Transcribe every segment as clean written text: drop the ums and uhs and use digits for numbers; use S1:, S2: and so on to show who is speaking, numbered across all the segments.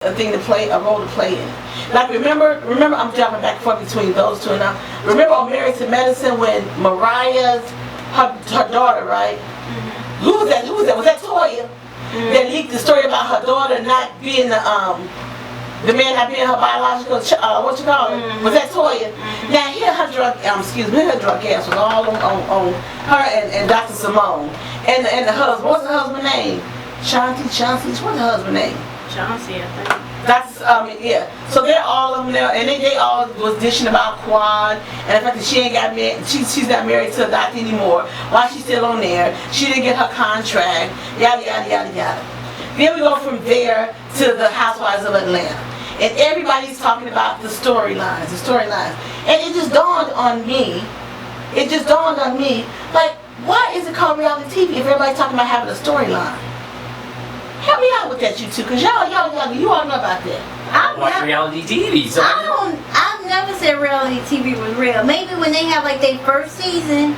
S1: a thing to play, a role to play in. Like remember, I'm jumping back and forth between those two now. Remember on Married to Medicine when Mariah's her daughter, right? Mm-hmm. Who was that? Was that Toya? Mm-hmm. That leaked the story about her daughter not being the man not being her biological what you call it? Mm-hmm. Was that Toya? Mm-hmm. Now here her drug her drug ass was all on her and Dr. Simone and the husband. What's the husband's name? Chauncey's what's the husband's name?
S2: Chauncey, I think.
S1: That's yeah. So they're all of them there, and they all was dishing about Quad and the fact that she ain't got married. She's not married to a doctor anymore. Why she's still on there? She didn't get her contract. Yada yada yada yada. Then we go from there to the Housewives of Atlanta, and everybody's talking about the storylines, and it just dawned on me. Like, why is it called reality TV if everybody's talking about having a storyline? Help me out with that, you two, because y'all know about that.
S3: I watch reality TV, so
S2: I've never said reality TV was real. Maybe when they have like their first season,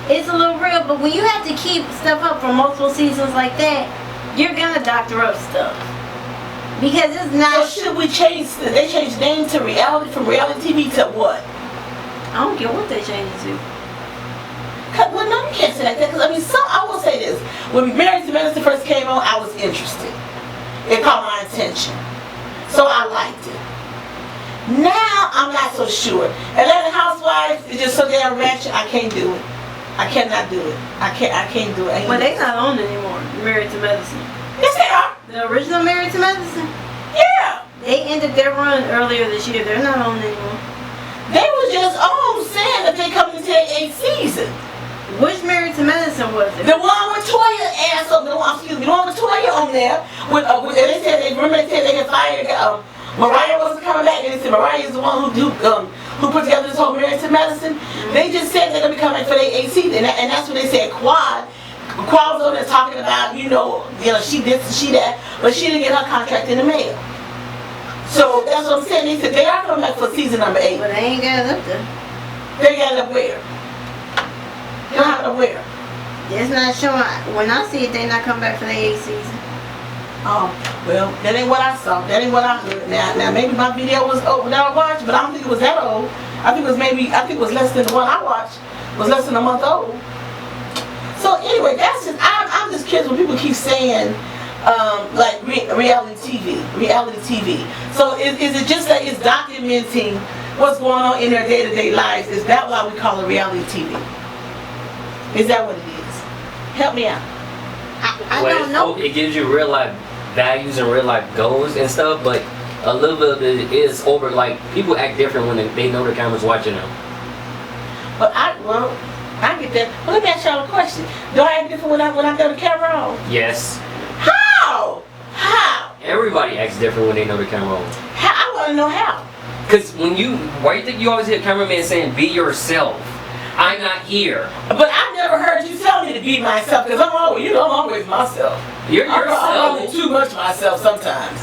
S2: it's a little real, but when you have to keep stuff up for multiple seasons like that, you're gonna doctor up stuff. Because it's not...
S1: So should we change, they changed the name to reality, from reality TV to what?
S2: I don't care what they changed it to.
S1: Well, no, you can't say like that, because I will say this. When Married to Medicine first came on, I was interested. It caught my attention. So I liked it. Now, I'm not so sure. Atlanta Housewives is just so damn ratchet, I can't do it. I cannot do it. I can't do it.
S2: Well, they're not on anymore, Married to Medicine.
S1: Yes, they are.
S2: The original Married to Medicine?
S1: Yeah.
S2: They ended their run earlier this year. They're not on anymore.
S1: They were just on saying that they coming to their 8th season.
S2: Which Married to Medicine was it?
S1: The one with Toya ass up, the one with Toya on there. And they said they had fired. Mariah wasn't coming back, and they said Mariah is the one who put together this whole Married to Medicine. Mm-hmm. They just said they're gonna be coming for their 8th season, and that's what they said. Quad was on there talking about she this and she that, but she didn't get her contract in the mail. So that's what I'm saying. They said they are coming back for season number 8.
S2: But they ain't got it up there.
S1: They got it up where? You don't have to wear.
S2: It's not showing. When I see it, they not come back for the 8th season.
S1: Oh, well, that ain't what I saw. That ain't what I heard. Now maybe my video was old that I watched, but I don't think it was that old. I think it was less than the one I watched. It was less than a month old. So anyway, I'm just curious when people keep saying like reality TV. So is it just that it's documenting what's going on in their day-to-day lives? Is that why we call it reality TV? Is that what it is? Help me out.
S2: I don't know.
S3: It gives you real life values and real life goals and stuff, but a little bit of it is over. Like, people act different when they know the camera's watching them.
S1: But I get that. Well, let me ask y'all a question. Do I act different when I got the camera on?
S3: Yes.
S1: How?
S3: Everybody acts different when they know the camera on.
S1: How? I want to know how.
S3: Cause why do you think you always hear a cameraman saying, "Be yourself"? I'm not here.
S1: But I've never heard you tell me to be myself, because I'm always myself.
S3: You're yourself.
S1: I'm too much myself sometimes.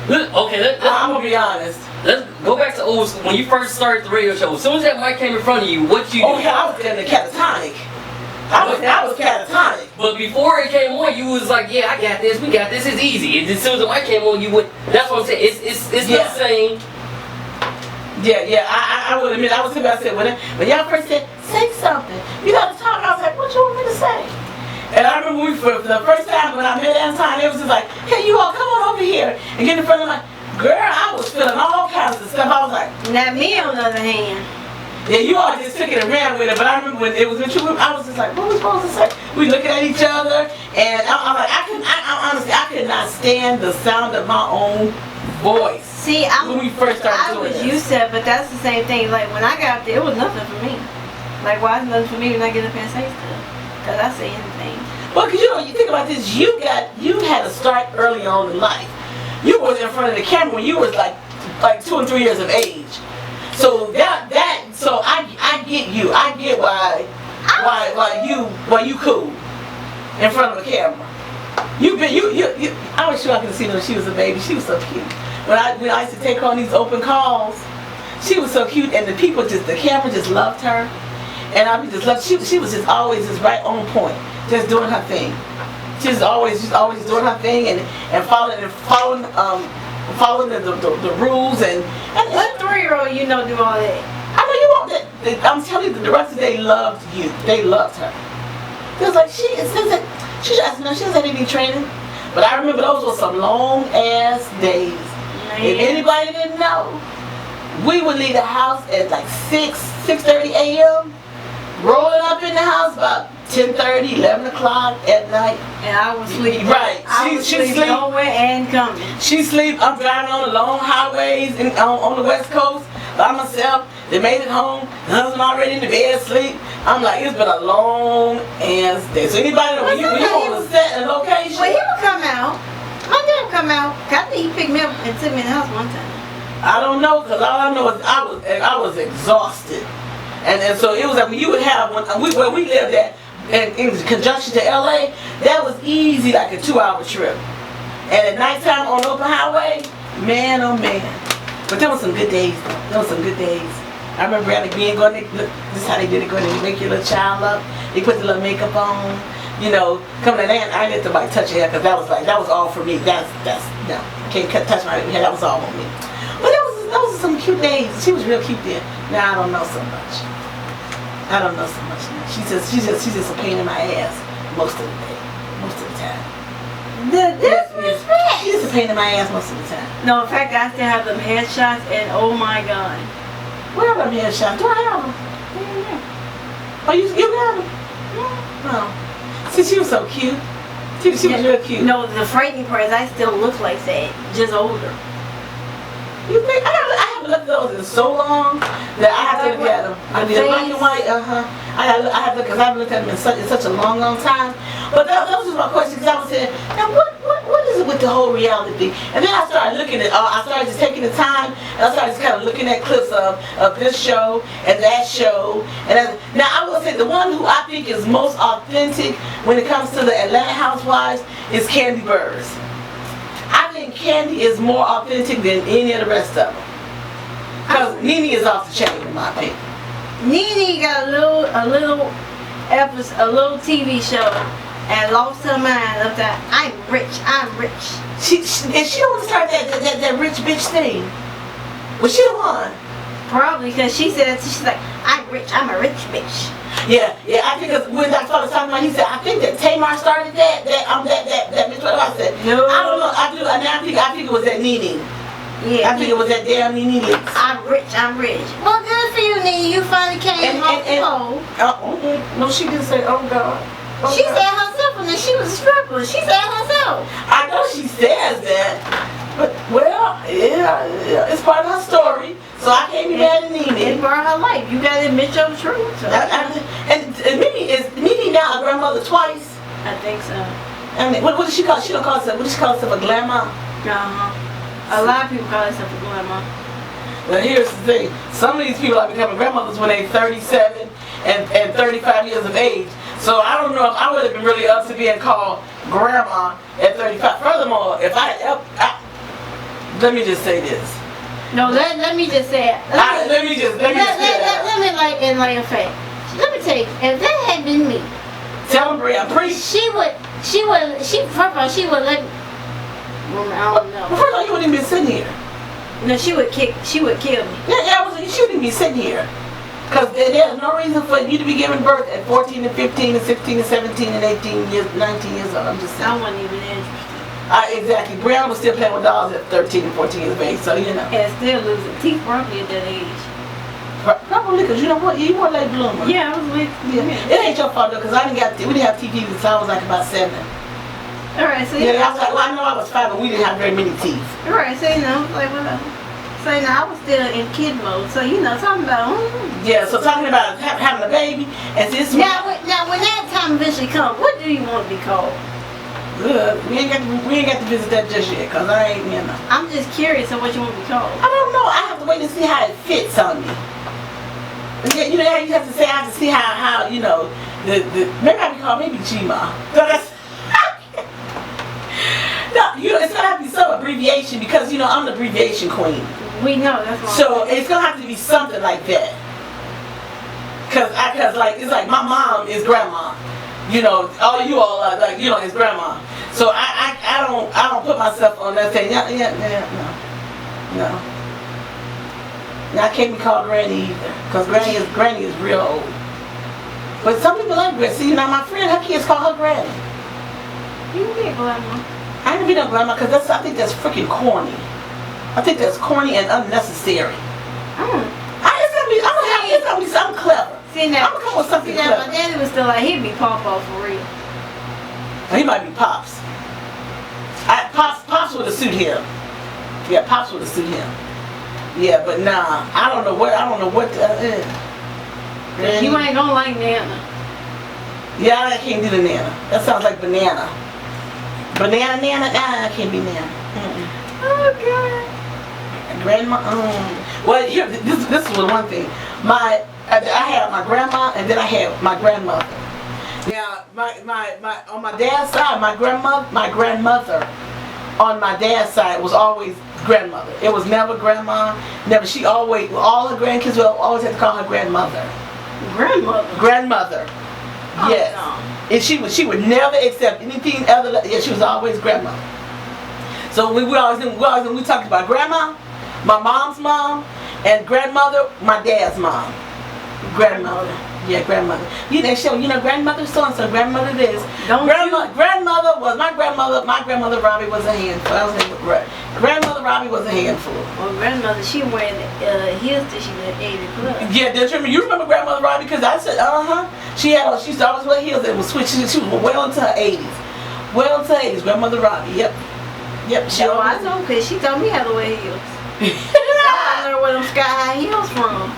S3: I'm
S1: gonna be honest.
S3: Let's go back to old school. When you first started the radio show, as soon as that mic came in front of you, what you do?
S1: Oh yeah, I was getting the catatonic. I was catatonic.
S3: But before it came on, you was like, yeah, I got this, we got this, it's easy. And as soon as the mic came on, you would. That's what I'm saying. It's the same.
S1: Yeah, I would admit, I said, when y'all first said, say something, you got to talk, I was like, what you want me to say? And I remember for the first time when I met Anton, it was just like, hey, you all come on over here and get in front of my, girl, I was feeling all kinds of stuff. I was like,
S2: not me on the other hand.
S1: Yeah, you all just took it and ran with it, but I remember when it was with you, I was just like, what was we supposed to say? We looking at each other, and I'm like, honestly, I could not stand the sound of my own voice.
S2: See,
S1: when we first started doing
S2: this. I was used to it, but that's the same thing. Like, when I got up there, it was nothing for me. Like, why is it nothing for me when I get up and say stuff? Because I say anything.
S1: Well, because you think about this, you had to start early on in life. You was in front of the camera when you was like 2 and 3 years of age. So so I get you. I get why you cool in front of the camera. I was sure I could have seen her when she was a baby. She was so cute. When I used to take her on these open calls, she was so cute, and the camera just loved her, and I just loved. She was just always just right on point, just doing her thing. She's always doing her thing and following following the rules and
S2: What 3-year-old you know do all that?
S1: I know you want that. I'm telling you, the director, they loved you. They loved her. They was like, she doesn't have any training. But I remember those were some long ass days.
S2: Man.
S1: If anybody didn't know, we would leave the house at like 6:30 a.m. Rolling up in the house about 10:30, 11 o'clock at night.
S2: And I was sleeping.
S1: Right.
S2: I was
S1: She
S2: sleep
S1: sleep.
S2: going and coming.
S1: She sleep. I'm driving on the long highways on the West Coast by myself. They made it home. The husband already in the bed asleep. I'm like, it's been a long ass day. So anybody know when you on a set and location?
S2: Well, he would come out. My dad would come out. I think he picked me up and took me in the house one time.
S1: I don't know, cause all I know is I was exhausted, and so it was like when you would have where we lived at in conjunction to LA, that was easy like a 2-hour trip, and at nighttime on the open highway, man oh man. But there was some good days. There was some good days. I remember being going to look. This is how they did it. Going to make your little child up. They put the little makeup on. You know, coming in there, I didn't have to like touch her hair because that was all for me. That's no, can't touch my hair. That was all on me. But those are some cute days. She was real cute then. Now I don't know so much. I don't know so much now. She's just a pain in my ass most of the day, most of the time.
S2: The disrespect.
S1: She's a pain in my ass most of the time.
S2: No, in fact, I still have them headshots, and oh my god.
S1: Where are them headshots? Do I have them? Oh, you got them? Oh. See, she was so cute. She was real cute.
S2: No, the frightening part is I still look like that, just older.
S1: You think I haven't looked at those in so long that I have to look at them. I mean, black and white. I have to because I haven't looked at them in such a long time. But that was just my question because I was saying, now what is it with the whole reality thing? And then I started looking at. I started just taking the time and I started just kind of looking at clips of this show and that show. And now I will say the one who I think is most authentic when it comes to the Atlanta Housewives is Kandi Burruss. I think Kandi is more authentic than any of the rest of them. Because Nene is off the chain in my opinion.
S2: Nene got a little TV show and lost her mind of that. I'm rich.
S1: She don't want to start that rich bitch thing. Was she the one?
S2: Probably because she's like, I'm rich. I'm a rich bitch.
S1: Yeah. I think when I started talking about, he said, I think that Tamar started that bitch. What I said?
S2: No.
S1: I don't know. I think it was that Nene.
S2: Yeah.
S1: I think it was that damn Nene Leakes.
S2: I'm rich. Well, good for you, Nene. You finally came off the pole.
S1: No, she didn't say, oh God. Oh,
S2: She
S1: God.
S2: said herself when she was a stripper. She said herself.
S1: I know she says that, but well, yeah, it's part of her story. So I can't be mad at
S2: It's
S1: Nene.
S2: part of her life. You gotta admit your truth. So.
S1: And Nene now a grandmother twice.
S2: I think so.
S1: I mean, what does she call? She don't call herself. What does she call herself? A glamour.
S2: A lot of people call themselves a grandma.
S1: Well, here's the thing. Some of these people are becoming grandmothers when they're 37 and 35 years of age. So I don't know if I would have been really up to being called grandma at 35. Furthermore, if let me just say this.
S2: No, let me just say it.
S1: Let me just say that.
S2: Let me like in like effect. Let me tell you, if that had been me,
S1: Tell them, Bria, preach.
S2: she would first of all, she would let me. I don't
S1: Well,
S2: know.
S1: first of all, you wouldn't even be sitting here.
S2: No, she would kill me.
S1: Yeah, you shouldn't be sitting here. Because there's no reason for you to be giving birth at 14 and 15 and 16 and 17 and 18 years, 19 years old. I'm just saying.
S2: I wasn't even interested.
S1: Exactly. Brianna was still playing with dolls at 13 and 14 years of age, so you know.
S2: And still losing teeth probably at that age.
S1: Probably because you know what? You were late bloomer.
S2: Yeah, I was with.
S1: Yeah. It ain't your fault though, because we didn't have TV until I was like about 7.
S2: All right, so
S1: Yeah, I was like, well, I know I was 5, but we didn't have very many teeth.
S2: all right, so like whatever. So I was still in kid mode. So talking about.
S1: Yeah, so talking about having a baby, and this
S2: Now when that time eventually comes, what do you want to be called?
S1: good. We ain't got to visit that just yet, cause I ain't, you know.
S2: I'm just curious of what you want to be called.
S1: I don't know. I have to wait to see how it fits on me. Yeah, you know how you have to say. I have to see how you know the maybe I can call maybe Gma. No, that's no. You know it's gonna have to be some abbreviation because you know I'm the abbreviation queen.
S2: We know that's why.
S1: So it's gonna have to be something like that. Cause like it's like my mom is grandma. You know, all you all are like, you know, is grandma. So I don't put myself on that thing. No. Now I can't be called granny either, cause granny is real old. But some people like granny. See, now my friend, her kids call her granny.
S2: You can be a grandma.
S1: I ain't gonna be no grandma, cause I think that's freaking corny. I think that's corny and unnecessary. It's gonna be something clever.
S2: See now,
S1: I'm gonna come with something
S2: my
S1: clever.
S2: daddy was still like, he'd be Pawpaw for real.
S1: He might be Pops. Pops would have suit him. Yeah, Pops would have suit him. Yeah, but nah, I don't know what.
S2: You ain't gonna like Nana.
S1: Yeah, I can't do the Nana. That sounds like banana. Banana, Nana. Nah, I can't be Nana.
S2: Oh God.
S1: Grandma. Well, here, this was one thing. I had my grandma, and then I had my grandmother. Now, my on my dad's side, my grandmother on my dad's side was always grandmother. It was never grandma. Never. She always, all her grandkids will always have to call her grandmother. Grandmother.
S2: Oh,
S1: Yes.
S2: no.
S1: And she would never accept anything other. Yeah, she was always grandmother. So we talked about grandma, my mom's mom, and grandmother, my dad's mom. Grandmother. Yeah, grandmother. Grandmother so and so, grandmother this. Grandmother was my grandmother Robbie was a handful. Grandmother Robbie was a handful.
S2: Well, grandmother, she wearing heels till she was 80 plus.
S1: Yeah, that's true. You remember grandmother Robbie? Because I said, she used to always wear heels that was switching. She was well into her 80s. Well into her 80s, grandmother Robbie. Yep.
S2: I know, because she told me how to wear heels. I learned where them sky high heels from.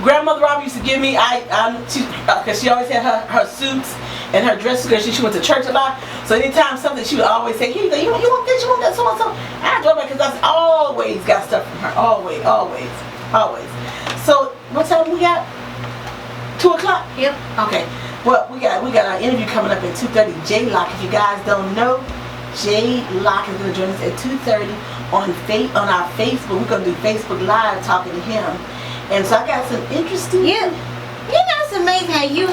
S1: Grandmother Robbie used to give me, because she always had her suits and her dresses because she went to church a lot. So anytime something, she would always say, "Here you go, you want this, you want that, so and so." And I enjoy that because I always got stuff from her. Always. So what time we got? 2 o'clock?
S2: Yep.
S1: Okay. Well, we got our interview coming up at 2:30. J Lock, if you guys don't know, J Lock is going to join us at 2:30 on our Facebook. We're going to do Facebook Live talking to him. And so I got some interesting.
S2: You know, it's amazing how you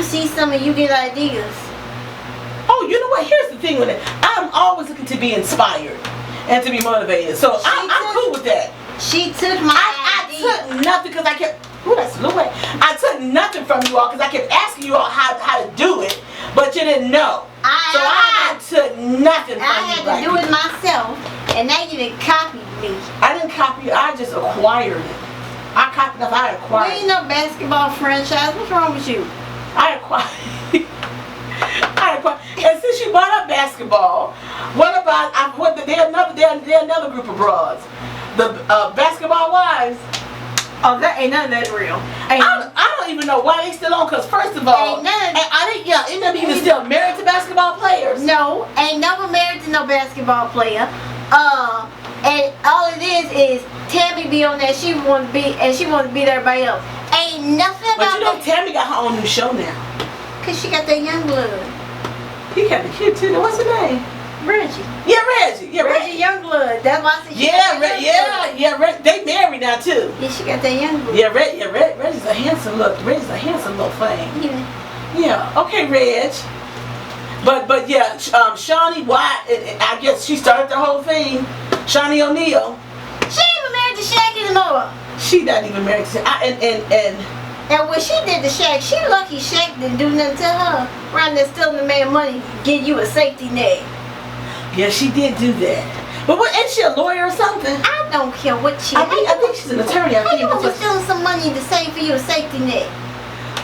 S2: see some and you get ideas.
S1: Oh, you know what? Here's the thing with it. I'm always looking to be inspired and to be motivated. So I'm cool with that.
S2: She took my idea.
S1: I took nothing because I kept. Ooh, that's a little way. I took nothing from you all because I kept asking you all how to do it, but you didn't know. I took nothing from you.
S2: I had to do it myself, and now you didn't copy me.
S1: I didn't copy you. I just acquired it. I copied up. I acquired.
S2: We ain't no basketball franchise. What's wrong with you?
S1: I acquired. And since you brought up basketball, what about another group of broads, the Basketball Wives.
S2: Oh, that ain't none of that real.
S1: I don't even know why they still on. Cause first of all, ain't them even still married to basketball players.
S2: No, ain't never married to no basketball player. And all it is Tammy be on that she want to be, and she want to beat everybody else. Ain't nothing about.
S1: But you know, Tammy got her own new show now.
S2: Cause she got that young blood.
S1: He got the kid too. What's her name?
S2: Reggie.
S1: Yeah, Reggie. Yeah,
S2: Reggie Youngblood. That's why I said she
S1: they married now too.
S2: Yeah, she got that young blood.
S1: Yeah, Reggie's a handsome little thing. Yeah. Okay, Reg. But yeah, Shawnee White. I guess she started the whole thing. Shawnee O'Neal.
S2: She ain't even married to Shaq anymore.
S1: She not even married to
S2: And when she did the Shaq, she lucky Shaq didn't do nothing to her. Around there stealing the man money, give you a safety net.
S1: Yeah, she did do that. But what? Ain't she a lawyer or something?
S2: I don't care what she.
S1: I think she's an attorney.
S2: How you gonna be stealing some money to save for you a safety net?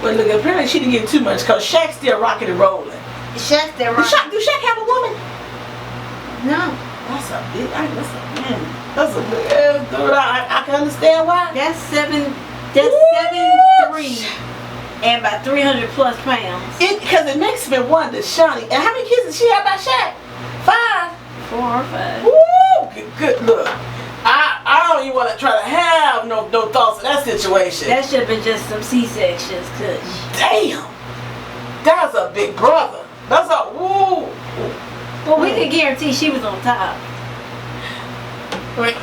S1: Well, look, apparently she didn't get too much because Shaq's still rocking and rolling.
S2: Shaq's still rocking.
S1: Do Shaq have a woman?
S2: No.
S1: That's a big. I can understand why.
S2: That's 7'3" and about 300 plus pounds.
S1: Because it makes me wonder, Shawnee. And how many kids did she have by Shaq? 5.
S2: 4 or 5.
S1: Woo! Good look. I don't even want to try to have no thoughts of that situation.
S2: That should have been just some C-sections, cuz.
S1: Damn. That's a big brother. That's a woo.
S2: Well, we could guarantee she was on top.
S1: Wait,